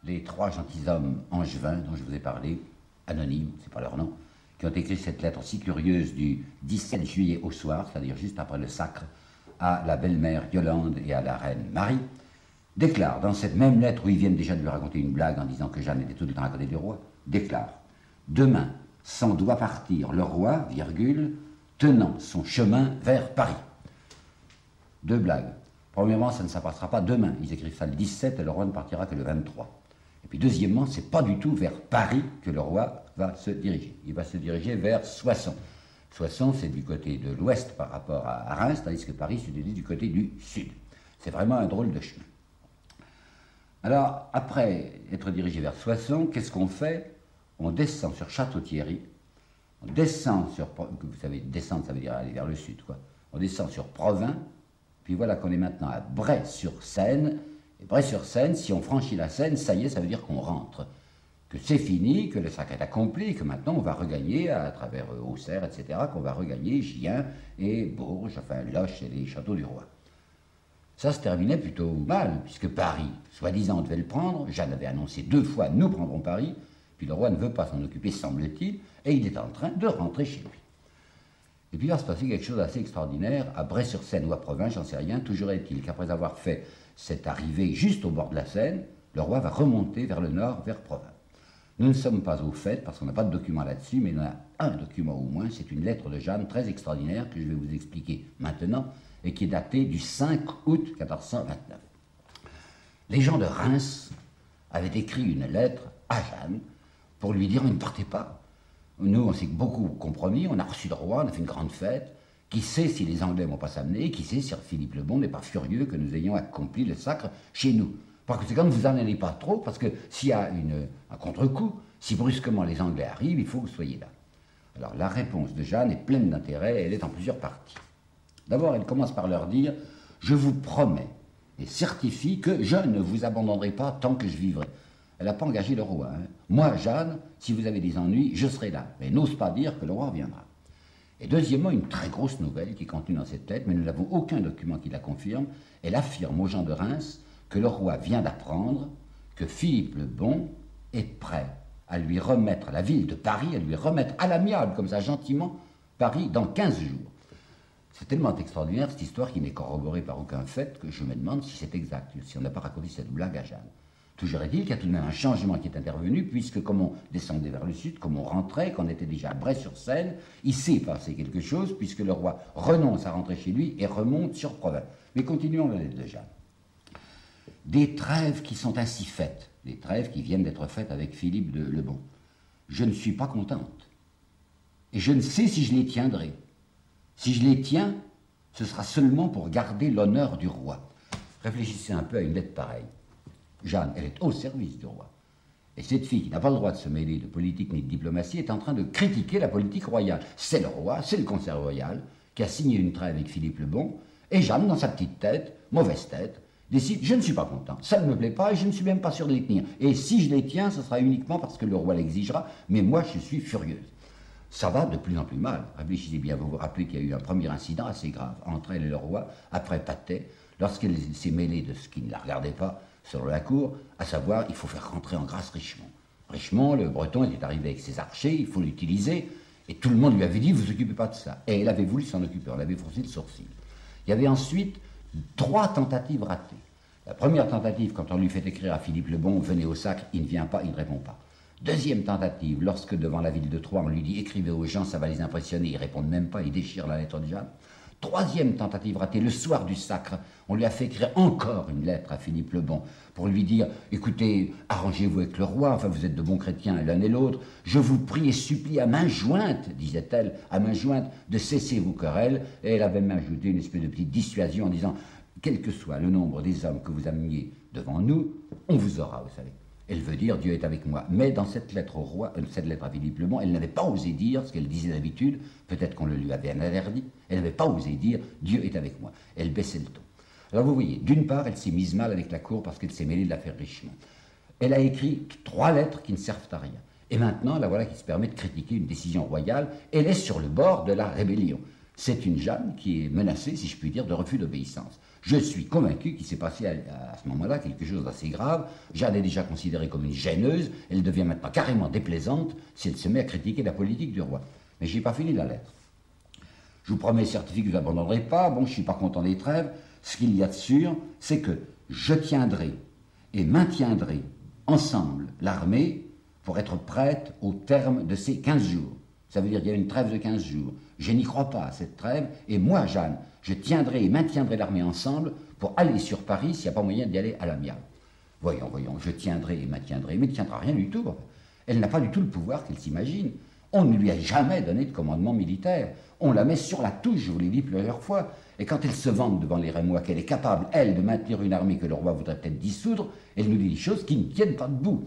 les trois gentilshommes angevins dont je vous ai parlé, anonymes, c'est pas leur nom, qui ont écrit cette lettre si curieuse du 17 juillet au soir, c'est-à-dire juste après le sacre, à la belle-mère Yolande et à la reine Marie, déclarent dans cette même lettre où ils viennent déjà de lui raconter une blague en disant que Jeanne était tout le temps à côté du roi, déclarent « Demain, s'en doit partir le roi, virgule, tenant son chemin vers Paris. » Deux blagues. Premièrement, ça ne s'appassera pas demain. Ils écrivent ça le 17 et le roi ne partira que le 23. Et puis deuxièmement, c'est pas du tout vers Paris que le roi va se diriger. Il va se diriger vers Soissons. Soissons, c'est du côté de l'ouest par rapport à Reims, tandis que Paris se dirige du côté du sud. C'est vraiment un drôle de chemin. Alors, après être dirigé vers Soissons, qu'est-ce qu'on fait? On descend sur Château-Thierry, on descend sur... Vous savez, descendre, ça veut dire aller vers le sud, quoi. On descend sur Provins, puis voilà qu'on est maintenant à Bray-sur-Seine. Et Bray-sur-Seine, si on franchit la Seine, ça y est, ça veut dire qu'on rentre. Que c'est fini, que le sacre est accompli, que maintenant on va regagner, à travers Auxerre, etc., qu'on va regagner Gien et Bourges, enfin Loches et les châteaux du roi. Ça se terminait plutôt mal, puisque Paris, soi-disant, on devait le prendre. Jeanne avait annoncé 2 fois, nous prendrons Paris, puis le roi ne veut pas s'en occuper, semble-t-il, et il est en train de rentrer chez lui. Et puis il va se passer quelque chose d'assez extraordinaire, à Bray-sur-Seine ou à Provins, j'en sais rien, toujours est-il qu'après avoir fait cette arrivée juste au bord de la Seine, le roi va remonter vers le nord, vers Provins. Nous ne sommes pas au fait, parce qu'on n'a pas de document là-dessus, mais il y en a un document au moins, c'est une lettre de Jeanne très extraordinaire que je vais vous expliquer maintenant, et qui est datée du 5 août 1429. Les gens de Reims avaient écrit une lettre à Jeanne pour lui dire « ne partez pas ». Nous, on s'est beaucoup compromis, on a reçu le roi, on a fait une grande fête. Qui sait si les Anglais ne vont pas s'amener, qui sait si Philippe le Bon n'est pas furieux que nous ayons accompli le sacre chez nous. Par conséquent, ne vous en allez pas trop, parce que s'il y a un contre-coup, si brusquement les Anglais arrivent, il faut que vous soyez là. Alors la réponse de Jeanne est pleine d'intérêt, elle est en plusieurs parties. D'abord, elle commence par leur dire « Je vous promets et certifie que je ne vous abandonnerai pas tant que je vivrai ». Elle n'a pas engagé le roi. Hein. Moi, Jeanne, si vous avez des ennuis, je serai là. Mais n'ose pas dire que le roi reviendra. Et deuxièmement, une très grosse nouvelle qui est contenue dans cette lettre, mais nous n'avons aucun document qui la confirme. Elle affirme aux gens de Reims que le roi vient d'apprendre que Philippe le Bon est prêt à lui remettre la ville de Paris, à lui remettre à l'amiable, comme ça, gentiment, Paris, dans 15 jours. C'est tellement extraordinaire, cette histoire, qui n'est corroborée par aucun fait, que je me demande si c'est exact, si on n'a pas raconté cette blague à Jeanne. Toujours est-il qu'il y a tout de même un changement qui est intervenu, puisque comme on descendait vers le sud, comme on rentrait, qu'on était déjà à Bray-sur-Seine, il s'est passé quelque chose, puisque le roi renonce à rentrer chez lui et remonte sur Provins. Mais continuons la lettre de Jeanne. Des trêves qui sont ainsi faites, des trêves qui viennent d'être faites avec Philippe le Bon. Je ne suis pas contente. Et je ne sais si je les tiendrai. Si je les tiens, ce sera seulement pour garder l'honneur du roi. Réfléchissez un peu à une lettre pareille. Jeanne, elle est au service du roi. Et cette fille qui n'a pas le droit de se mêler de politique ni de diplomatie est en train de critiquer la politique royale. C'est le roi, c'est le conseil royal qui a signé une trêve avec Philippe le Bon, et Jeanne, dans sa petite tête, mauvaise tête, décide, je ne suis pas content, ça ne me plaît pas et je ne suis même pas sûr de les tenir. Et si je les tiens, ce sera uniquement parce que le roi l'exigera, mais moi je suis furieuse. Ça va de plus en plus mal. Réfléchissez bien, vous vous rappelez qu'il y a eu un premier incident assez grave entre elle et le roi, après Patay, lorsqu'elle s'est mêlée de ce qui ne la regardait pas sur la cour, à savoir, il faut faire rentrer en grâce Richemont. Richemont, le breton, était arrivé avec ses archers, il faut l'utiliser, et tout le monde lui avait dit, vous occupez pas de ça. Et elle avait voulu s'en occuper, on avait froncé le sourcil. Il y avait ensuite 3 tentatives ratées. La première tentative, quand on lui fait écrire à Philippe le Bon, venez au sacre, il ne vient pas, il ne répond pas. Deuxième tentative, lorsque devant la ville de Troyes, on lui dit, écrivez aux gens, ça va les impressionner, ils ne répondent même pas, ils déchirent la lettre de Jeanne. Troisième tentative ratée, le soir du sacre, on lui a fait écrire encore une lettre à Philippe le Bon pour lui dire « Écoutez, arrangez-vous avec le roi, enfin vous êtes de bons chrétiens l'un et l'autre, je vous prie et supplie à main jointe, disait-elle, à main jointe, de cesser vos querelles. » Et elle avait même ajouté une espèce de petite dissuasion en disant « Quel que soit le nombre des hommes que vous ameniez devant nous, on vous aura, vous savez. » Elle veut dire « Dieu est avec moi ». Mais dans cette lettre au roi, cette lettre à Philippe le Bon, elle n'avait pas osé dire ce qu'elle disait d'habitude, peut-être qu'on le lui avait interdit, elle n'avait pas osé dire « Dieu est avec moi ». Elle baissait le ton. Alors vous voyez, d'une part, elle s'est mise mal avec la cour parce qu'elle s'est mêlée de l'affaire Richemont. Elle a écrit 3 lettres qui ne servent à rien. Et maintenant, la voilà qui se permet de critiquer une décision royale. Elle est sur le bord de la rébellion. C'est une Jeanne qui est menacée, si je puis dire, de refus d'obéissance. Je suis convaincu qu'il s'est passé à ce moment-là quelque chose d'assez grave. Jeanne est déjà considérée comme une gêneuse, elle devient maintenant carrément déplaisante si elle se met à critiquer la politique du roi. Mais je n'ai pas fini la lettre. Je vous promets certifié que vous n'abandonnerez pas, bon, je ne suis pas content des trêves. Ce qu'il y a de sûr, c'est que je tiendrai et maintiendrai ensemble l'armée pour être prête au terme de ces 15 jours. Ça veut dire qu'il y a une trêve de 15 jours. Je n'y crois pas à cette trêve, et moi, Jeanne, je tiendrai et maintiendrai l'armée ensemble pour aller sur Paris s'il n'y a pas moyen d'y aller à l'amiable. Voyons, je tiendrai et maintiendrai, mais elle ne tiendra rien du tout. Elle n'a pas du tout le pouvoir qu'elle s'imagine. On ne lui a jamais donné de commandement militaire. On la met sur la touche, je vous l'ai dit plusieurs fois. Et quand elle se vante devant les Rémois qu'elle est capable, elle, de maintenir une armée que le roi voudrait peut-être dissoudre, elle nous dit des choses qui ne tiennent pas debout.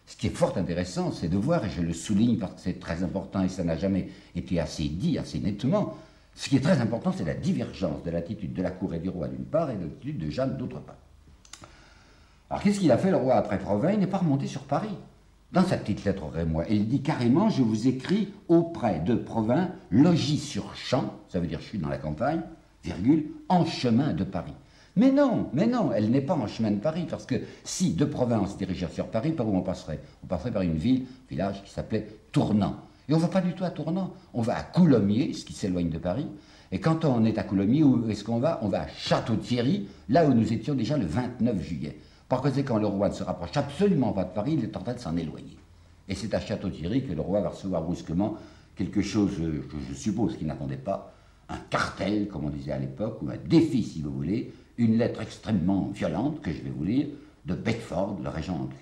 Ce qui est fort intéressant, c'est de voir, et je le souligne parce que c'est très important et ça n'a jamais été assez dit, assez nettement, ce qui est très important, c'est la divergence de l'attitude de la cour et du roi d'une part et de l'attitude de Jeanne d'autre part. Alors qu'est-ce qu'il a fait le roi après Provins? Il n'est pas remonté sur Paris. Dans sa petite lettre au Rémois, il dit carrément « Je vous écris auprès de Provins, logis sur champ », ça veut dire je suis dans la campagne, virgule, en chemin de Paris. Mais non, elle n'est pas en chemin de Paris, parce que si de Provins on se dirigeait sur Paris, par où on passerait? On passerait par une ville, un village qui s'appelait Tournant. Et on ne va pas du tout à Tournant, on va à Coulommiers, ce qui s'éloigne de Paris. Et quand on est à Coulommiers, où est-ce qu'on va? On va à Château-Thierry, là où nous étions déjà le 29 juillet. Par conséquent, le roi ne se rapproche absolument pas de Paris, il est en train de s'en éloigner. Et c'est à Château-Thierry que le roi va recevoir brusquement quelque chose, je suppose qu'il n'attendait pas, un cartel, comme on disait à l'époque, ou un défi, si vous voulez, une lettre extrêmement violente, que je vais vous lire, de Bedford, le régent anglais.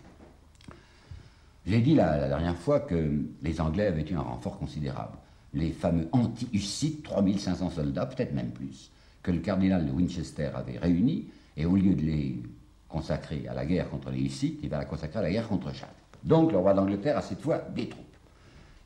J'ai dit la dernière fois que les Anglais avaient eu un renfort considérable. Les fameux anti-hussites, 3500 soldats, peut-être même plus, que le cardinal de Winchester avait réunis, et au lieu de les consacrer à la guerre contre les hussites, il va la consacrer à la guerre contre Charles. Donc le roi d'Angleterre a cette fois des troupes.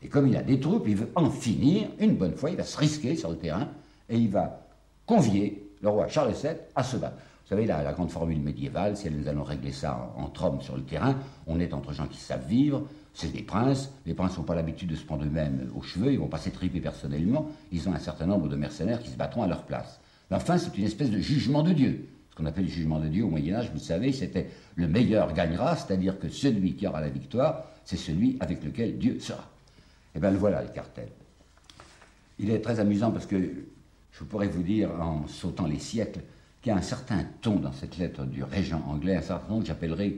Et comme il a des troupes, il veut en finir, une bonne fois, il va se risquer sur le terrain, et il va convier le roi Charles VII à se battre. Vous savez, la grande formule médiévale, si nous allons régler ça entre hommes sur le terrain, on est entre gens qui savent vivre, c'est des princes, les princes n'ont pas l'habitude de se prendre eux-mêmes aux cheveux, ils ne vont pas s'étriper personnellement, ils ont un certain nombre de mercenaires qui se battront à leur place. Mais enfin, c'est une espèce de jugement de Dieu. Ce qu'on appelle le jugement de Dieu au Moyen-Âge, vous savez, c'était le meilleur gagnera, c'est-à-dire que celui qui aura la victoire, c'est celui avec lequel Dieu sera. Et bien le voilà, le cartel. Il est très amusant parce que je pourrais vous dire, en sautant les siècles, qu'il y a un certain ton dans cette lettre du régent anglais, un certain ton que j'appellerais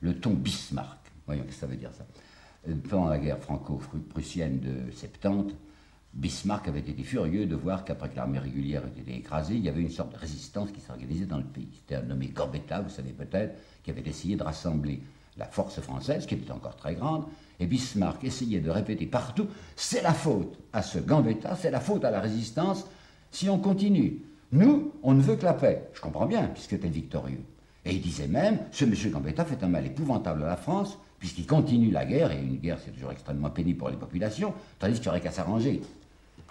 le ton Bismarck. Voyons, qu'est-ce que ça veut dire ça? Pendant la guerre franco-prussienne de 70, Bismarck avait été furieux de voir qu'après que l'armée régulière ait été écrasée, il y avait une sorte de résistance qui s'organisait dans le pays. C'était un nommé Gambetta, vous savez peut-être, qui avait essayé de rassembler la force française, qui était encore très grande, et Bismarck essayait de répéter partout, c'est la faute à ce Gambetta, c'est la faute à la résistance, si on continue. Nous, on ne veut que la paix. Je comprends bien, puisque t'es victorieux. Et il disait même, ce monsieur Gambetta fait un mal épouvantable à la France, puisqu'il continue la guerre, et une guerre c'est toujours extrêmement pénible pour les populations, tandis qu'il n'y aurait qu'à s'arranger.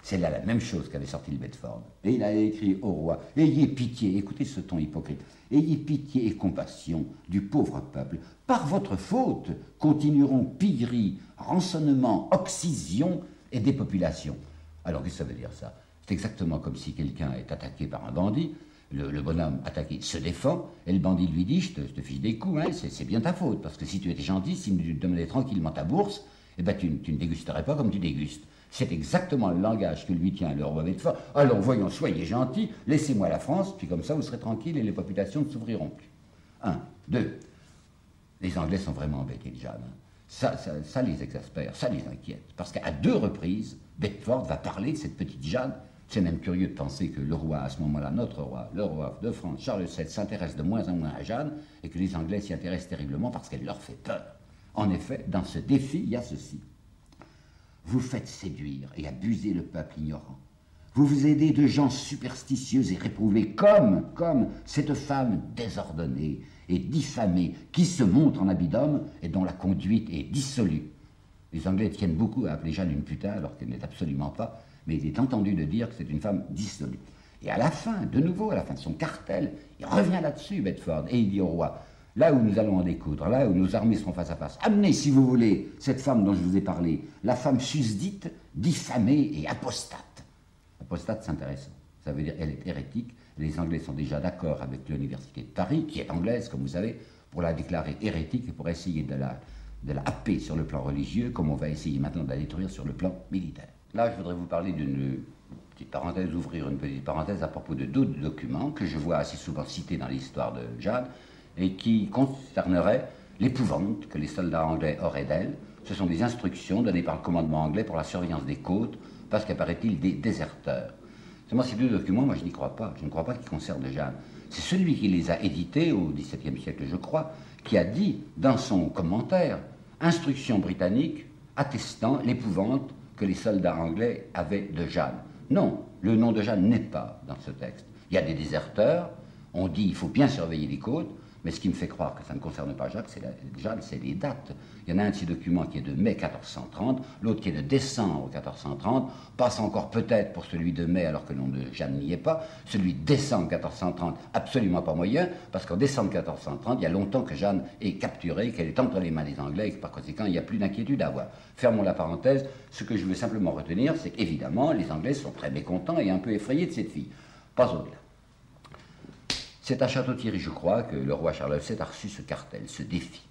C'est là la même chose qu'avait sorti le Bedford. Et il a écrit au roi, ayez pitié, écoutez ce ton hypocrite, ayez pitié et compassion du pauvre peuple. Par votre faute, continueront pilleries, rançonnements, oxysions et dépopulation. Alors qu'est-ce que ça veut dire ça? C'est exactement comme si quelqu'un est attaqué par un bandit, le bonhomme attaqué se défend, et le bandit lui dit, je te fiche des coups, hein, c'est bien ta faute, parce que si tu étais gentil, si tu te donnais tranquillement ta bourse, eh ben, tu ne dégusterais pas comme tu dégustes. C'est exactement le langage que lui tient le roi Bedford. Alors voyons, soyez gentils, laissez-moi la France, puis comme ça vous serez tranquille et les populations ne s'ouvriront plus. 1, 2. Les Anglais sont vraiment embêtés déjà. Hein. Ça les exaspère, ça les inquiète. Parce qu'à 2 reprises, Bedford va parler de cette petite Jeanne. C'est même curieux de penser que le roi, à ce moment-là, notre roi, le roi de France, Charles VII, s'intéresse de moins en moins à Jeanne et que les Anglais s'y intéressent terriblement parce qu'elle leur fait peur. En effet, dans ce défi, il y a ceci. Vous faites séduire et abuser le peuple ignorant. Vous vous aidez de gens superstitieux et réprouvés comme cette femme désordonnée et diffamée qui se montre en habit d'homme et dont la conduite est dissolue. Les Anglais tiennent beaucoup à appeler Jeanne une putain alors qu'elle n'est absolument pas, mais il est entendu de dire que c'est une femme dissolue. Et à la fin, de nouveau, à la fin de son cartel, il revient là-dessus, Bedford, et il dit au roi, là où nous allons en découdre, là où nos armées seront face à face, amenez, si vous voulez, cette femme dont je vous ai parlé, la femme susdite, diffamée et apostate. Apostate, c'est intéressant. Ça veut dire qu'elle est hérétique. Les Anglais sont déjà d'accord avec l'université de Paris, qui est anglaise, comme vous savez, pour la déclarer hérétique et pour essayer de la happer sur le plan religieux, comme on va essayer maintenant de la détruire sur le plan militaire. Là, je voudrais vous parler d'une petite parenthèse, ouvrir une petite parenthèse à propos de d'autres documents que je vois assez souvent cités dans l'histoire de Jeanne et qui concerneraient l'épouvante que les soldats anglais auraient d'elle. Ce sont des instructions données par le commandement anglais pour la surveillance des côtes, parce qu'apparaît-il des déserteurs. Seulement, ces deux documents, moi, je n'y crois pas. Je ne crois pas qu'ils concernent Jeanne. C'est celui qui les a édités au XVIIe siècle, je crois, qui a dit dans son commentaire « Instructions britanniques attestant l'épouvante que les soldats anglais avaient de Jeanne ». Non, le nom de Jeanne n'est pas dans ce texte. Il y a des déserteurs, on dit il faut bien surveiller les côtes, mais ce qui me fait croire que ça ne concerne pas Jeanne, c'est les dates. Il y en a un de ces documents qui est de mai 1430, l'autre qui est de décembre 1430, passe encore peut-être pour celui de mai alors que le nom de Jeanne n'y est pas, celui de décembre 1430, absolument pas moyen, parce qu'en décembre 1430, il y a longtemps que Jeanne est capturée, qu'elle est entre les mains des Anglais et que par conséquent, il n'y a plus d'inquiétude à avoir. Fermons la parenthèse, ce que je veux simplement retenir, c'est qu'évidemment, les Anglais sont très mécontents et un peu effrayés de cette fille. Pas au-delà. C'est à Château-Thierry, je crois, que le roi Charles VII a reçu ce cartel, ce défi.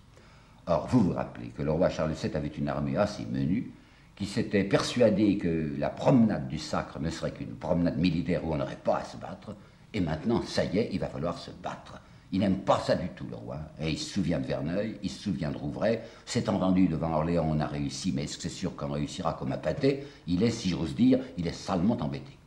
Or, vous vous rappelez que le roi Charles VII avait une armée assez menue, qui s'était persuadé que la promenade du Sacre ne serait qu'une promenade militaire où on n'aurait pas à se battre, et maintenant, ça y est, il va falloir se battre. Il n'aime pas ça du tout, le roi, et il se souvient de Verneuil, il se souvient de Rouvray, s'est entendu devant Orléans, on a réussi, mais est-ce que c'est sûr qu'on réussira comme un pâté? Il est, si j'ose dire, il est salement embêté.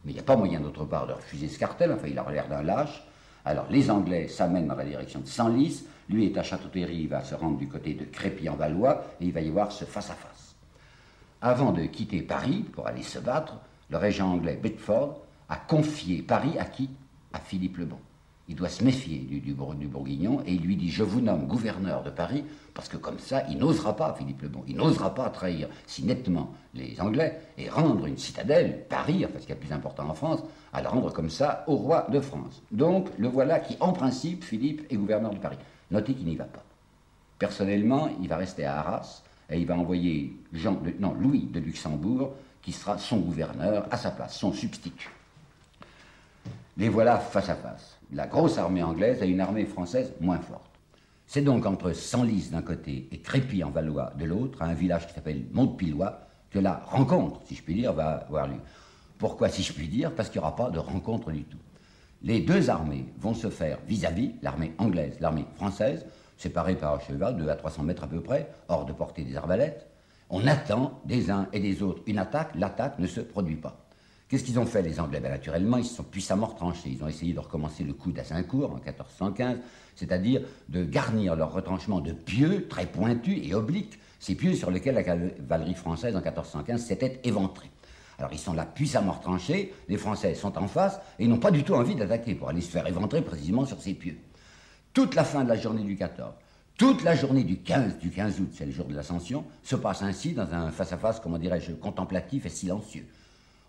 Mais il n'y a pas moyen d'autre part de refuser ce cartel, enfin, il a l'air d'un lâche. Alors, les Anglais s'amènent dans la direction de Senlis, lui est à Château-Thierry, il va se rendre du côté de Crépy-en-Valois, et il va y avoir ce face-à-face. Avant de quitter Paris, pour aller se battre, le régent anglais Bedford a confié Paris à qui? À Philippe le Bon. Il doit se méfier du Bourguignon, et il lui dit « Je vous nomme gouverneur de Paris », parce que comme ça, il n'osera pas, Philippe le Bon, il n'osera pas trahir si nettement les Anglais et rendre une citadelle, Paris, enfin ce qui est le plus important en France, à la rendre comme ça au roi de France. Donc, le voilà qui, en principe, Philippe est gouverneur de Paris. Notez qu'il n'y va pas. Personnellement, il va rester à Arras, et il va envoyer Louis de Luxembourg, qui sera son gouverneur à sa place, son substitut. Les voilà face à face. La grosse armée anglaise a une armée française moins forte. C'est donc entre Senlis d'un côté et Crépy-en-Valois de l'autre, à un village qui s'appelle Montpillois, que la rencontre, si je puis dire, va avoir lieu. Pourquoi, si je puis dire? Parce qu'il n'y aura pas de rencontre du tout. Les deux armées vont se faire vis-à-vis, l'armée anglaise, l'armée française, séparées par, je sais pas, 200 à 300 mètres à peu près, hors de portée des arbalètes. On attend des uns et des autres une attaque, l'attaque ne se produit pas. Qu'est-ce qu'ils ont fait, les Anglais? Ben, naturellement, ils se sont puissamment retranchés. Ils ont essayé de recommencer le coup d'Azincourt en 1415, c'est-à-dire de garnir leur retranchement de pieux très pointus et obliques, ces pieux sur lesquels la cavalerie française en 1415 s'était éventrée. Alors ils sont là puissamment retranchés, les Français sont en face et ils n'ont pas du tout envie d'attaquer pour aller se faire éventrer précisément sur ces pieux. Toute la fin de la journée du 14, toute la journée du 15 août, c'est le jour de l'Ascension, se passe ainsi dans un face-à-face, comment dirais-je, contemplatif et silencieux.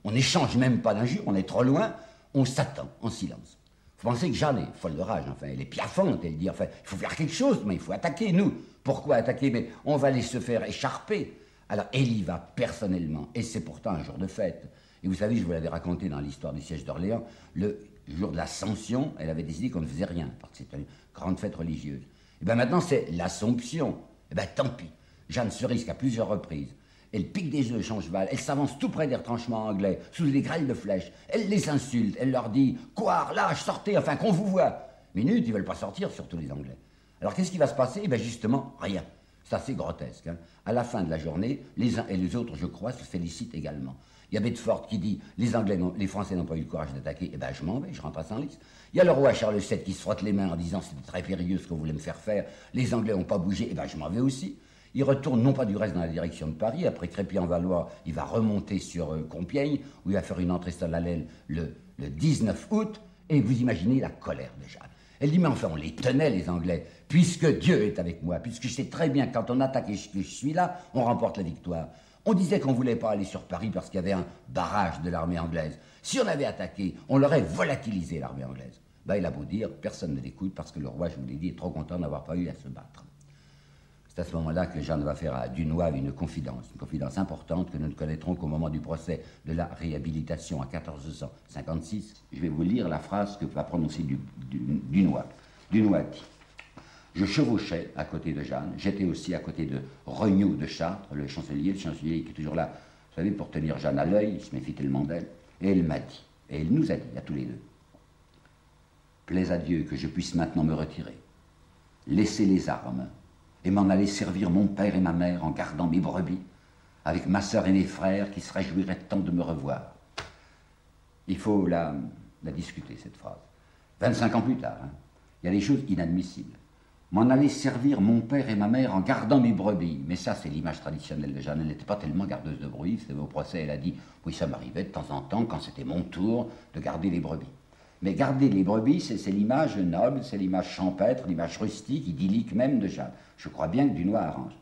On n'échange même pas d'injures, on est trop loin, on s'attend en silence. Vous pensez que Jeanne est folle de rage, enfin, elle est piaffante, elle dit, enfin, il faut faire quelque chose, mais il faut attaquer, nous. Pourquoi attaquer? Mais on va aller se faire écharper. Alors, elle y va personnellement, et c'est pourtant un jour de fête. Et vous savez, je vous l'avais raconté dans l'histoire du siège d'Orléans, le jour de l'Ascension, elle avait décidé qu'on ne faisait rien, parce que c'est une grande fête religieuse. Et bien maintenant, c'est l'Assomption. Et bien tant pis, Jeanne se risque à plusieurs reprises. Elle pique des œufs son cheval, elle s'avance tout près des retranchements anglais, sous des grêles de flèches. Elle les insulte, elle leur dit « Quoi, lâche, sortez, enfin qu'on vous voit !» Minute, ils ne veulent pas sortir, surtout les Anglais. Alors qu'est-ce qui va se passer? Eh bien justement, rien. C'est assez grotesque. Hein. À la fin de la journée, les uns et les autres, je crois, se félicitent également. Il y a Bedford qui dit « Les Français n'ont pas eu le courage d'attaquer, eh bien je m'en vais, je rentre à Senlis. » Il y a le roi Charles VII qui se frotte les mains en disant « C'était très périlleux ce que vous voulez me faire faire, les Anglais n'ont pas bougé, eh bien je m'en vais aussi. » Il retourne non pas du reste dans la direction de Paris, après Crépy-en-Valois, il va remonter sur Compiègne, où il va faire une entrée solennelle le 19 août, et vous imaginez la colère de Jeanne. Elle dit, mais enfin, on les tenait, les Anglais, puisque Dieu est avec moi, puisque je sais très bien que quand on attaque et que je suis là, on remporte la victoire. On disait qu'on ne voulait pas aller sur Paris parce qu'il y avait un barrage de l'armée anglaise. Si on avait attaqué, on l'aurait volatilisé, l'armée anglaise. Ben, il a beau dire, personne ne l'écoute, parce que le roi, je vous l'ai dit, est trop content d'avoir pas eu à se battre. C'est à ce moment-là que Jeanne va faire à Dunois une confidence importante que nous ne connaîtrons qu'au moment du procès de la réhabilitation en 1456. Je vais vous lire la phrase que va prononcer Dunois. Dunois dit: je chevauchais à côté de Jeanne, j'étais aussi à côté de Regnault de Chartres, le chancelier qui est toujours là, vous savez, pour tenir Jeanne à l'œil, il se méfie tellement d'elle, et elle m'a dit, et elle nous a dit, à tous les deux: plaise à Dieu que je puisse maintenant me retirer, laisser les armes, et m'en aller servir mon père et ma mère en gardant mes brebis, avec ma sœur et mes frères qui se réjouiraient tant de me revoir. Il faut la discuter, cette phrase. 25 ans plus tard, hein, il y a des choses inadmissibles. M'en aller servir mon père et ma mère en gardant mes brebis. Mais ça, c'est l'image traditionnelle de Jeanne. Elle n'était pas tellement gardeuse de brebis. C'était au procès, elle a dit, oui, ça m'arrivait de temps en temps, quand c'était mon tour, de garder les brebis. Mais garder les brebis, c'est l'image noble, c'est l'image champêtre, l'image rustique, idyllique même de Jeanne. Je crois bien que Dunois arrange.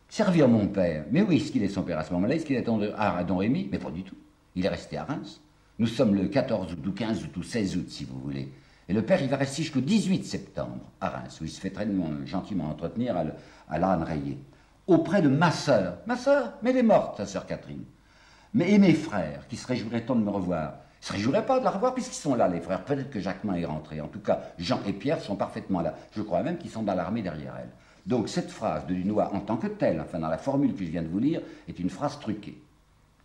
Servir mon père, mais oui, est-ce qu'il est son père à ce moment-là? Est-ce qu'il est à Don Rémy? Mais pas du tout. Il est resté à Reims. Nous sommes le 14 août, ou 15 août, ou 16 août, si vous voulez. Et le père, il va rester jusqu'au 18 septembre à Reims, où il se fait très gentiment entretenir à l'âne rayé. Auprès de ma sœur, mais elle est morte, sa sœur Catherine. Et mes frères, qui se réjouiraient tant de me revoir, ils ne se réjouiraient pas de la revoir puisqu'ils sont là, les frères. Peut-être que Jacquemin est rentré. En tout cas, Jean et Pierre sont parfaitement là. Je crois même qu'ils sont dans l'armée derrière elle. Donc cette phrase de Dunois, en tant que telle, enfin dans la formule que je viens de vous lire, est une phrase truquée.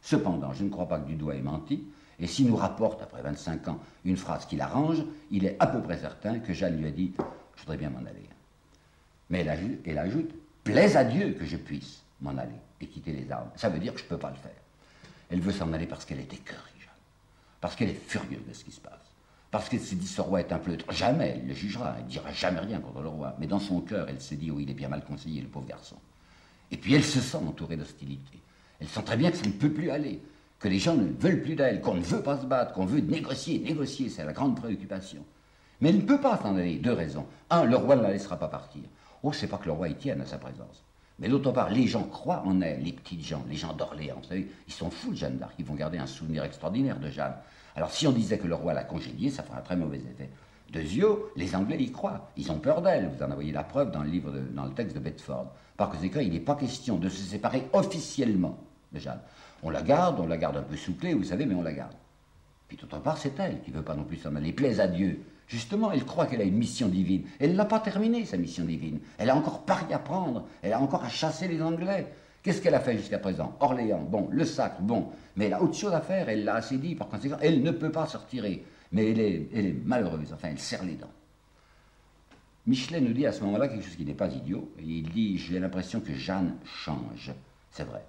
Cependant, je ne crois pas que Dunois ait menti. Et s'il nous rapporte, après 25 ans, une phrase qui l'arrange, il est à peu près certain que Jeanne lui a dit « je voudrais bien m'en aller ». Mais elle ajoute « plaise à Dieu que je puisse m'en aller et quitter les armes ». Ça veut dire que je ne peux pas le faire. Elle veut s'en aller parce qu'elle est écœurée, Jeanne. Parce qu'elle est furieuse de ce qui se passe. Parce qu'elle se dit « ce roi est un pleutre ». Jamais elle le jugera, elle ne dira jamais rien contre le roi. Mais dans son cœur, elle se dit « oh, il est bien mal conseillé, le pauvre garçon ». Et puis elle se sent entourée d'hostilité. Elle sent très bien que ça ne peut plus aller, que les gens ne veulent plus d'elle, qu'on ne veut pas se battre, qu'on veut négocier, c'est la grande préoccupation. Mais elle ne peut pas s'en aller, deux raisons. Un, le roi ne la laissera pas partir. Oh, c'est pas que le roi y tienne à sa présence. Mais d'autre part, les gens croient en elle, les petites gens, les gens d'Orléans, vous savez, ils sont fous de Jeanne d'Arc, ils vont garder un souvenir extraordinaire de Jeanne. Alors si on disait que le roi l'a congédiée, ça ferait un très mauvais effet. Deuxièmement, les Anglais y croient, ils ont peur d'elle, vous en voyez la preuve dans le texte de Bedford. Par conséquent, il n'est pas question de se séparer officiellement de Jeanne. On la garde un peu souplée, vous savez, mais on la garde. Puis d'autre part, c'est elle qui ne veut pas non plus s'en aller. Plaise à Dieu. Justement, elle croit qu'elle a une mission divine. Elle ne l'a pas terminée, sa mission divine. Elle a encore pari à prendre. Elle a encore à chasser les Anglais. Qu'est-ce qu'elle a fait jusqu'à présent? Orléans, bon. Le Sacre, bon. Mais elle a autre chose à faire. Elle l'a assez dit. Par conséquent, elle ne peut pas se retirer. Mais elle est malheureuse. Enfin, elle serre les dents. Michelet nous dit à ce moment-là quelque chose qui n'est pas idiot. Il dit, j'ai l'impression que Jeanne change. C'est vrai.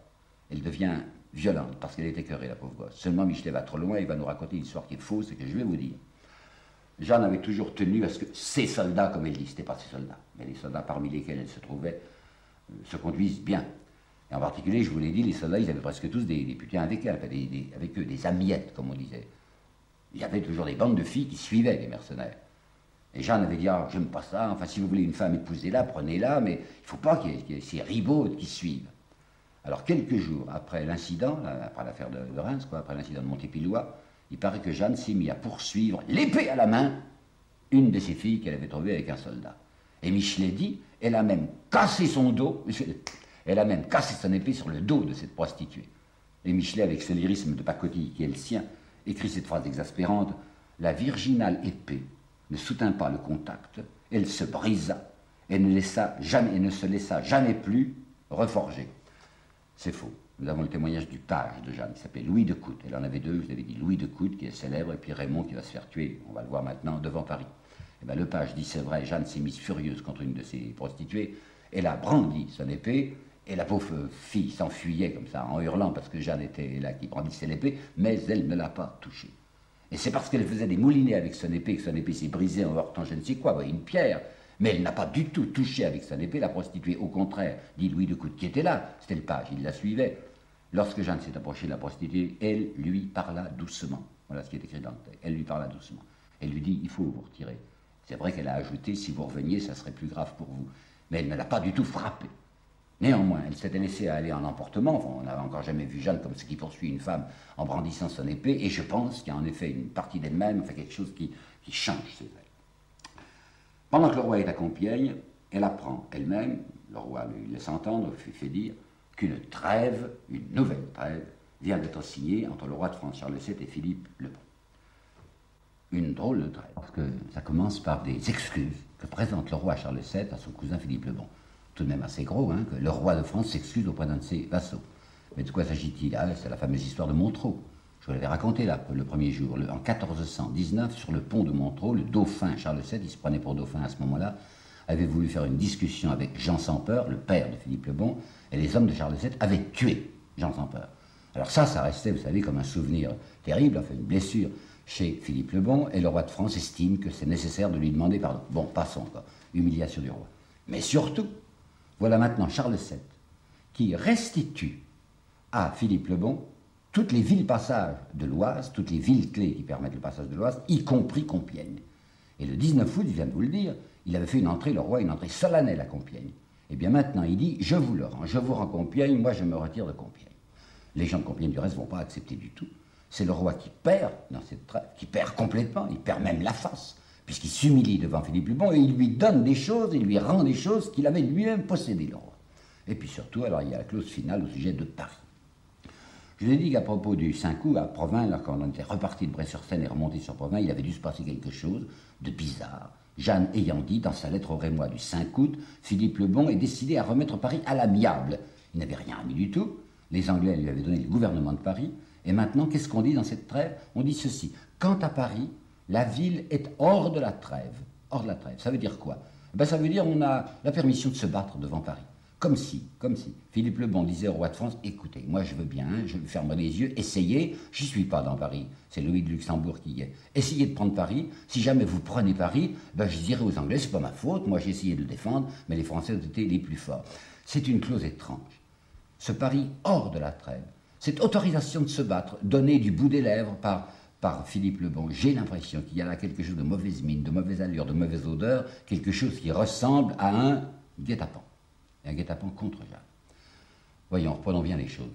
Elle devient violente, parce qu'elle est écœurée, la pauvre gosse. Seulement, Michelet va trop loin, il va nous raconter une histoire qui est fausse et que je vais vous dire. Jeanne avait toujours tenu à ce que ses soldats, comme elle dit, ce n'étaient pas ses soldats, mais les soldats parmi lesquels elle se trouvait, se conduisent bien. Et en particulier, je vous l'ai dit, les soldats, ils avaient presque tous des putains avec eux, des amiettes, comme on disait. Il y avait toujours des bandes de filles qui suivaient les mercenaires. Et Jeanne avait dit, ah, j'aime pas ça, enfin, si vous voulez une femme, épousez-la, prenez-la, mais il ne faut pas qu'il y ait ces ribaudes qui suivent. Alors, quelques jours après l'incident, après l'affaire de Reims, après l'incident de Montépillois, il paraît que Jeanne s'est mise à poursuivre, l'épée à la main, une de ses filles qu'elle avait trouvée avec un soldat. Et Michelet dit, elle a même cassé son dos, elle a même cassé son épée sur le dos de cette prostituée. Et Michelet, avec ce lyrisme de pacotille qui est le sien, écrit cette phrase exaspérante, « La virginale épée ne soutint pas le contact, elle se brisa, et ne se laissa jamais plus reforger. » C'est faux. Nous avons le témoignage du page de Jeanne, qui s'appelait Louis de Coute. Elle en avait deux, je vous avais dit Louis de Coute, qui est célèbre, et puis Raymond qui va se faire tuer, on va le voir maintenant, devant Paris. Et bien le page dit, c'est vrai, Jeanne s'est mise furieuse contre une de ses prostituées, elle a brandi son épée, et la pauvre fille s'enfuyait comme ça, en hurlant, parce que Jeanne était là qui brandissait l'épée, mais elle ne l'a pas touchée. Et c'est parce qu'elle faisait des moulinets avec son épée, que son épée s'est brisée en heurtant je ne sais quoi, une pierre, mais elle n'a pas du tout touché avec son épée la prostituée. Au contraire, dit Louis de Coute, qui était là, c'était le page, il la suivait. Lorsque Jeanne s'est approchée de la prostituée, elle lui parla doucement. Voilà ce qui est écrit dans le texte. Elle lui parla doucement. Elle lui dit, il faut vous retirer. C'est vrai qu'elle a ajouté, si vous reveniez, ça serait plus grave pour vous. Mais elle ne l'a pas du tout frappé. Néanmoins, elle s'était laissée aller en emportement. Enfin, on n'avait encore jamais vu Jeanne comme ce qui poursuit une femme en brandissant son épée. Et je pense qu'il y a en effet une partie d'elle-même, enfin quelque chose qui change, c'est vrai. Pendant que le roi est à Compiègne, elle apprend elle-même, le roi lui laisse entendre, fait dire qu'une trêve, une nouvelle trêve, vient d'être signée entre le roi de France Charles VII et Philippe le Bon. Une drôle de trêve, parce que ça commence par des excuses que présente le roi Charles VII à son cousin Philippe le Bon. Tout de même assez gros, hein, que le roi de France s'excuse auprès d'un de ses vassaux. Mais de quoi s'agit-il? C'est la fameuse histoire de Montreux. Je vous l'avais raconté là, le premier jour. En 1419, sur le pont de Montreux, le dauphin Charles VII, il se prenait pour dauphin à ce moment-là, avait voulu faire une discussion avec Jean sans Peur, le père de Philippe le Bon, et les hommes de Charles VII avaient tué Jean sans Peur. Alors ça restait, vous savez, comme un souvenir terrible, enfin une blessure chez Philippe le Bon, et le roi de France estime que c'est nécessaire de lui demander pardon. Bon, passons, quoi. Humiliation du roi. Mais surtout, voilà maintenant Charles VII qui restitue à Philippe le Bon toutes les villes passages de l'Oise, toutes les villes clés qui permettent le passage de l'Oise, y compris Compiègne. Et le 19 août, je viens de vous le dire, il avait fait une entrée, le roi, une entrée solennelle à Compiègne. Et bien maintenant, il dit, je vous le rends, je vous rends Compiègne, moi je me retire de Compiègne. Les gens de Compiègne, du reste, ne vont pas accepter du tout. C'est le roi qui perd dans cette trêve, qui perd complètement, il perd même la face, puisqu'il s'humilie devant Philippe le Bon et il lui donne des choses, il lui rend des choses qu'il avait lui-même possédées, le roi. Et puis surtout, alors il y a la clause finale au sujet de Paris. Je vous ai dit qu'à propos du 5 août, à Provins, là, quand on était reparti de Bray-sur-Seine et remonté sur Provins, il avait dû se passer quelque chose de bizarre. Jeanne ayant dit, dans sa lettre au Rémois du 5 août, Philippe le Bon est décidé à remettre Paris à l'amiable. Il n'avait rien mis du tout. Les Anglais lui avaient donné le gouvernement de Paris. Et maintenant, qu'est-ce qu'on dit dans cette trêve? On dit ceci. Quant à Paris, la ville est hors de la trêve. Hors de la trêve. Ça veut dire quoi? Ça veut dire qu'on a la permission de se battre devant Paris. Comme si, Philippe le Bon disait au roi de France, écoutez, moi je veux bien, je ferme les yeux, essayez, j'y suis pas dans Paris, c'est Louis de Luxembourg qui y est. Essayez de prendre Paris, si jamais vous prenez Paris, je dirai aux Anglais, c'est pas ma faute, moi j'ai essayé de le défendre, mais les Français ont été les plus forts. C'est une clause étrange. Ce Paris hors de la trêve, cette autorisation de se battre, donnée du bout des lèvres par Philippe le Bon, j'ai l'impression qu'il y a là quelque chose de mauvaise mine, de mauvaise allure, de mauvaise odeur, quelque chose qui ressemble à un guet-apens. Et un guet-apens contre Jeanne. Voyons, reprenons bien les choses.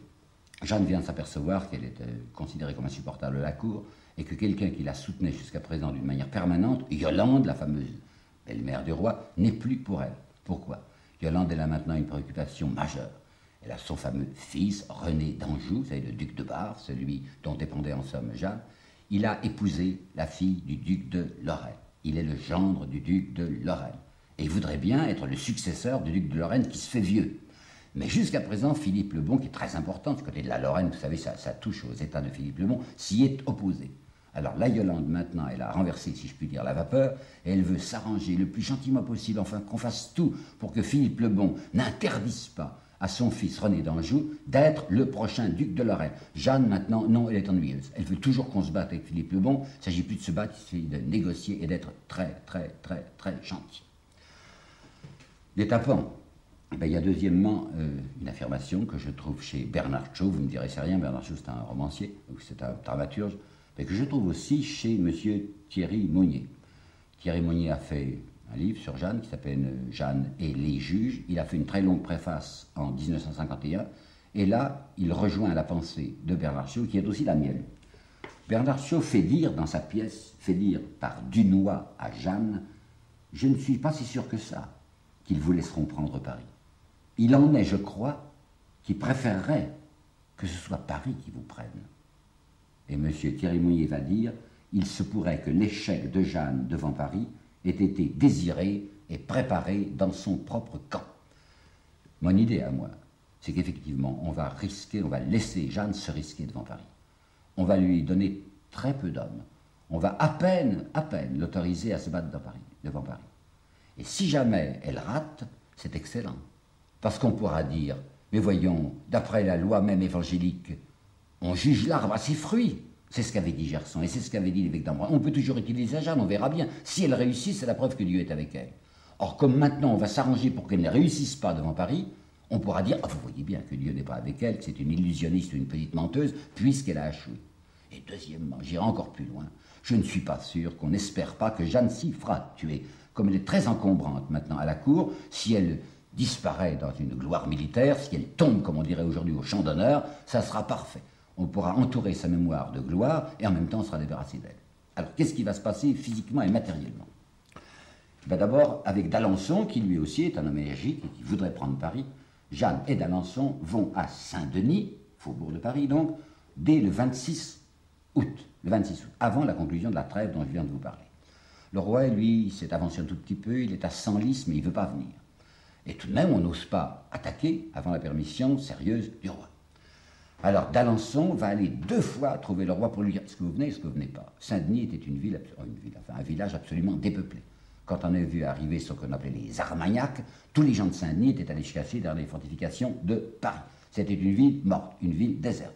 Jeanne vient de s'apercevoir qu'elle était considérée comme insupportable à la cour et que quelqu'un qui la soutenait jusqu'à présent d'une manière permanente, Yolande, la fameuse belle-mère du roi, n'est plus pour elle. Pourquoi? Yolande, elle a maintenant une préoccupation majeure. Elle a son fameux fils, René d'Anjou, c'est le duc de Bar, celui dont dépendait en somme Jeanne. Il a épousé la fille du duc de Lorraine. Il est le gendre du duc de Lorraine. Et il voudrait bien être le successeur du duc de Lorraine qui se fait vieux. Mais jusqu'à présent, Philippe le Bon, qui est très important, du côté de la Lorraine, vous savez, ça touche aux états de Philippe le Bon, s'y est opposé. Alors la Yolande, maintenant, elle a renversé, si je puis dire, la vapeur, et elle veut s'arranger le plus gentiment possible, enfin qu'on fasse tout pour que Philippe le Bon n'interdise pas à son fils René d'Anjou d'être le prochain duc de Lorraine. Jeanne, maintenant, non, elle est ennuyeuse. Elle veut toujours qu'on se batte avec Philippe le Bon. Il ne s'agit plus de se battre, il s'agit de négocier et d'être très, très, très, très gentil. Guet-apens. Il y a deuxièmement une affirmation que je trouve chez Bernard Shaw, vous me direz c'est rien, Bernard Shaw c'est un romancier, ou c'est un dramaturge, mais que je trouve aussi chez M. Thierry Monnier. Thierry Monnier a fait un livre sur Jeanne qui s'appelle Jeanne et les juges. Il a fait une très longue préface en 1951, et là, il rejoint la pensée de Bernard Shaw, qui est aussi la mienne. Bernard Shaw fait dire dans sa pièce, fait dire par Dunois à Jeanne, « Je ne suis pas si sûr que ça, qu'ils vous laisseront prendre Paris. Il en est, je crois, qui préféreraient que ce soit Paris qui vous prenne. » Et M. Thierry Monnier va dire, il se pourrait que l'échec de Jeanne devant Paris ait été désiré et préparé dans son propre camp. Mon idée à moi, c'est qu'effectivement, on va laisser Jeanne se risquer devant Paris. On va lui donner très peu d'hommes. On va à peine l'autoriser à se battre devant Paris. Et si jamais elle rate, c'est excellent. Parce qu'on pourra dire, mais voyons, d'après la loi même évangélique, on juge l'arbre à ses fruits. C'est ce qu'avait dit Gerson et c'est ce qu'avait dit l'évêque d'Amboise. On peut toujours utiliser Jeanne, on verra bien. Si elle réussit, c'est la preuve que Dieu est avec elle. Or, comme maintenant on va s'arranger pour qu'elle ne réussisse pas devant Paris, on pourra dire, ah, vous voyez bien que Dieu n'est pas avec elle, que c'est une illusionniste ou une petite menteuse, puisqu'elle a échoué. Et deuxièmement, j'irai encore plus loin, je ne suis pas sûr qu'on n'espère pas que Jeanne s'y fera tuer. Comme elle est très encombrante maintenant à la cour, si elle disparaît dans une gloire militaire, si elle tombe, comme on dirait aujourd'hui, au champ d'honneur, ça sera parfait. On pourra entourer sa mémoire de gloire et en même temps on sera débarrassé d'elle. Alors qu'est-ce qui va se passer physiquement et matériellement? Ben d'abord, avec d'Alençon, qui lui aussi est un homme énergique et qui voudrait prendre Paris, Jeanne et d'Alençon vont à Saint-Denis, faubourg de Paris donc, dès le 26 août, avant la conclusion de la trêve dont je viens de vous parler. Le roi, lui, s'est avancé un tout petit peu, il est à Senlis, mais il ne veut pas venir. Et tout de même, on n'ose pas attaquer avant la permission sérieuse du roi. Alors d'Alençon va aller 2 fois trouver le roi pour lui dire « Est-ce que vous venez, est-ce que vous venez pas ?» Saint-Denis était un village absolument dépeuplé. Quand on a vu arriver ce qu'on appelait les Armagnacs, tous les gens de Saint-Denis étaient allés se cacher dans les fortifications de Paris. C'était une ville morte, une ville déserte.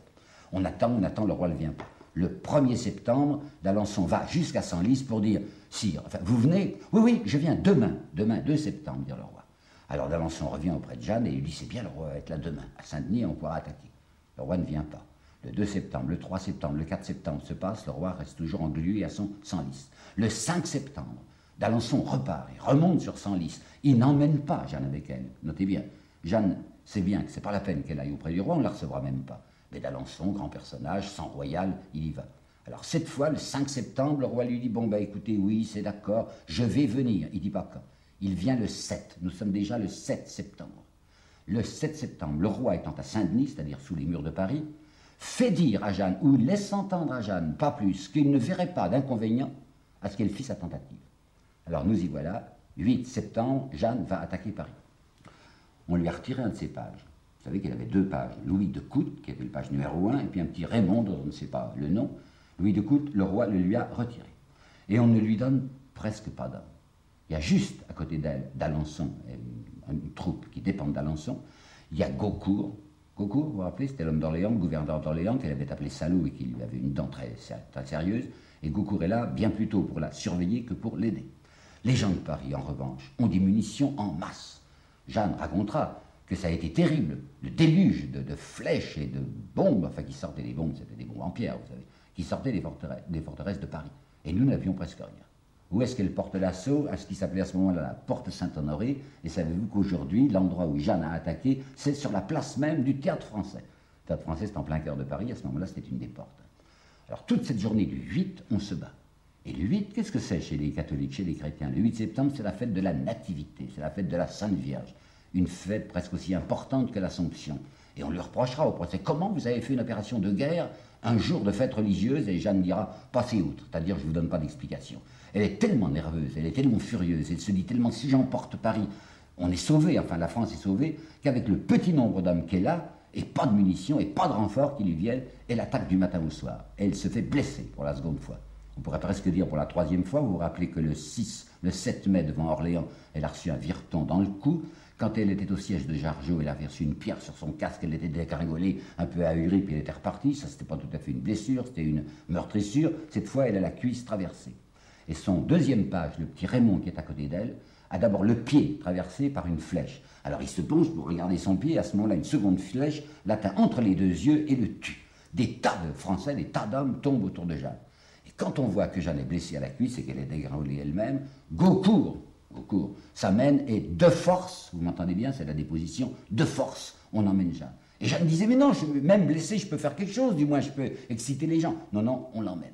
On attend, le roi ne vient pas. Le 1er septembre, d'Alençon va jusqu'à Senlis pour dire « Sire, enfin, vous venez ?»« Oui, oui, je viens demain, 2 septembre, dit le roi. » Alors d'Alençon revient auprès de Jeanne et lui dit « C'est bien, le roi va être là demain. À Saint-Denis, on pourra attaquer. » Le roi ne vient pas. Le 2 septembre, le 3 septembre, le 4 septembre se passe, le roi reste toujours englué à son Senlis. Le 5 septembre, d'Alençon repart et remonte sur Senlis. Il n'emmène pas Jeanne avec elle. Notez bien, Jeanne sait bien que ce n'est pas la peine qu'elle aille auprès du roi, on ne la recevra même pas. Mais d'Alençon, grand personnage, sang royal, il y va. Alors cette fois, le 5 septembre, le roi lui dit « Bon, ben écoutez, oui, c'est d'accord, je vais venir. » Il ne dit pas quand. Il vient le 7. Nous sommes déjà le 7 septembre. Le 7 septembre, le roi étant à Saint-Denis, c'est-à-dire sous les murs de Paris, fait dire à Jeanne, ou laisse entendre à Jeanne, pas plus, qu'il ne verrait pas d'inconvénient à ce qu'elle fît sa tentative. Alors nous y voilà, 8 septembre, Jeanne va attaquer Paris. On lui a retiré un de ses pages. Vous savez qu'il avait 2 pages. Louis de Coute, qui était le page numéro 1, et puis un petit Raymond, dont on ne sait pas le nom. Louis de Coute, le roi le lui a retiré. Et on ne lui donne presque pas d'hommes. Il y a juste à côté d'elle, d'Alençon, une troupe qui dépend d'Alençon, il y a Gaucourt. Gaucourt, vous vous rappelez, c'était l'homme d'Orléans, le gouverneur d'Orléans, qu'elle avait appelé salaud et qui lui avait une dent très sérieuse. Et Gaucourt est là bien plutôt pour la surveiller que pour l'aider. Les gens de Paris, en revanche, ont des munitions en masse. Jeanne racontera que ça a été terrible, le déluge de flèches et de bombes, enfin qui sortaient des bombes, c'était des bombes en pierre, vous savez, qui sortaient des forteresses de Paris. Et nous n'avions presque rien. Où est-ce qu'elle porte l'assaut? À ce qui s'appelait à ce moment-là la porte Saint-Honoré. Et savez-vous qu'aujourd'hui, l'endroit où Jeanne a attaqué, c'est sur la place même du Théâtre Français. Le Théâtre Français, c'est en plein cœur de Paris. À ce moment-là, c'était une des portes. Alors, toute cette journée du 8, on se bat. Et le 8, qu'est-ce que c'est chez les catholiques, chez les chrétiens? Le 8 septembre, c'est la fête de la Nativité, c'est la fête de la Sainte Vierge. Une fête presque aussi importante que l'Assomption. Et on lui reprochera au procès, comment vous avez fait une opération de guerre un jour de fête religieuse? Et Jeanne dira, passez outre, c'est-à-dire je ne vous donne pas d'explication. Elle est tellement nerveuse, elle est tellement furieuse, elle se dit tellement, si j'emporte Paris, on est sauvé, enfin la France est sauvée, qu'avec le petit nombre d'hommes qu'elle a, et pas de munitions, et pas de renforts qui lui viennent, elle attaque du matin au soir. Et elle se fait blesser pour la seconde fois. On pourrait presque dire pour la 3e fois, vous vous rappelez que le 7 mai devant Orléans, elle a reçu un vireton dans le cou. Quand elle était au siège de Jargeau, elle avait reçu une pierre sur son casque, elle était dégringolée, un peu ahurie, puis elle était repartie. Ça, c'était pas tout à fait une blessure, c'était une meurtrissure. Cette fois, elle a la cuisse traversée. Et son 2e page, le petit Raymond qui est à côté d'elle, a d'abord le pied traversé par une flèche. Alors il se penche pour regarder son pied, et à ce moment-là, une seconde flèche l'atteint entre les 2 yeux et le tue. Des tas de Français, des tas d'hommes tombent autour de Jeanne. Et quand on voit que Jeanne est blessée à la cuisse et qu'elle est dégringolée elle-même, Gaucourt, sa mène et de force, vous m'entendez bien, c'est la déposition, de force, on emmène Jeanne. Et Jeanne disait, mais non, même blessée, je peux faire quelque chose, du moins je peux exciter les gens. Non, non, on l'emmène.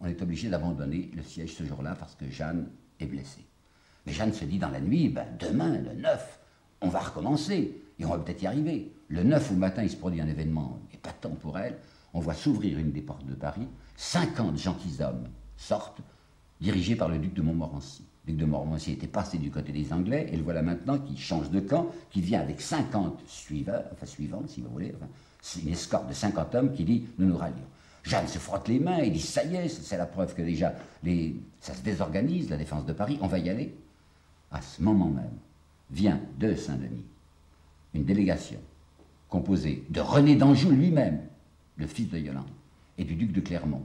On est obligé d'abandonner le siège ce jour-là parce que Jeanne est blessée. Mais Jeanne se dit dans la nuit, ben, demain, le 9, on va recommencer et on va peut-être y arriver. Le 9 au matin, il se produit un événement épatant pour elle. On voit s'ouvrir une des portes de Paris, 50 gentilshommes sortent, dirigés par le duc de Montmorency. Le duc de Montmorency était passé du côté des Anglais, et le voilà maintenant qui change de camp, qui vient avec 50 suivants, si vous voulez, c'est une escorte de 50 hommes qui dit « nous nous rallions ». Jeanne se frotte les mains et dit « ça y est, c'est la preuve que déjà ça se désorganise, la défense de Paris, on va y aller ». À ce moment même, vient de Saint-Denis une délégation composée de René d'Anjou lui-même, le fils de Yolande, et du duc de Clermont,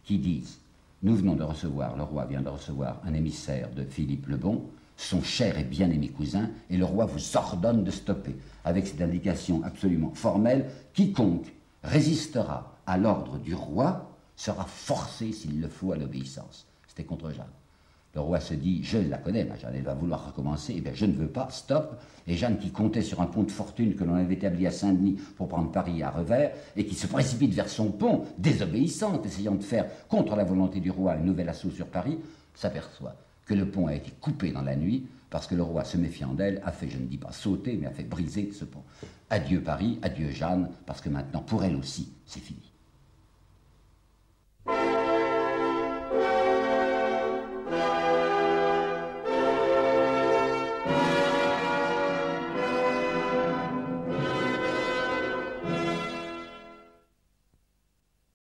qui disent « Nous venons de recevoir, le roi vient de recevoir un émissaire de Philippe le Bon, son cher et bien-aimé cousin, et le roi vous ordonne de stopper, avec cette indication absolument formelle, quiconque résistera à l'ordre du roi sera forcé, s'il le faut, à l'obéissance. » C'était contre Jeanne. Le roi se dit, je la connais, ma Jeanne, elle va vouloir recommencer, eh bien je ne veux pas, stop. Et Jeanne, qui comptait sur un pont de fortune que l'on avait établi à Saint-Denis pour prendre Paris à revers, et qui se précipite vers son pont, désobéissante, essayant de faire, contre la volonté du roi, un nouvel assaut sur Paris, s'aperçoit que le pont a été coupé dans la nuit, parce que le roi, se méfiant d'elle, a fait, je ne dis pas sauter, mais a fait briser ce pont. Adieu Paris, adieu Jeanne, parce que maintenant, pour elle aussi, c'est fini.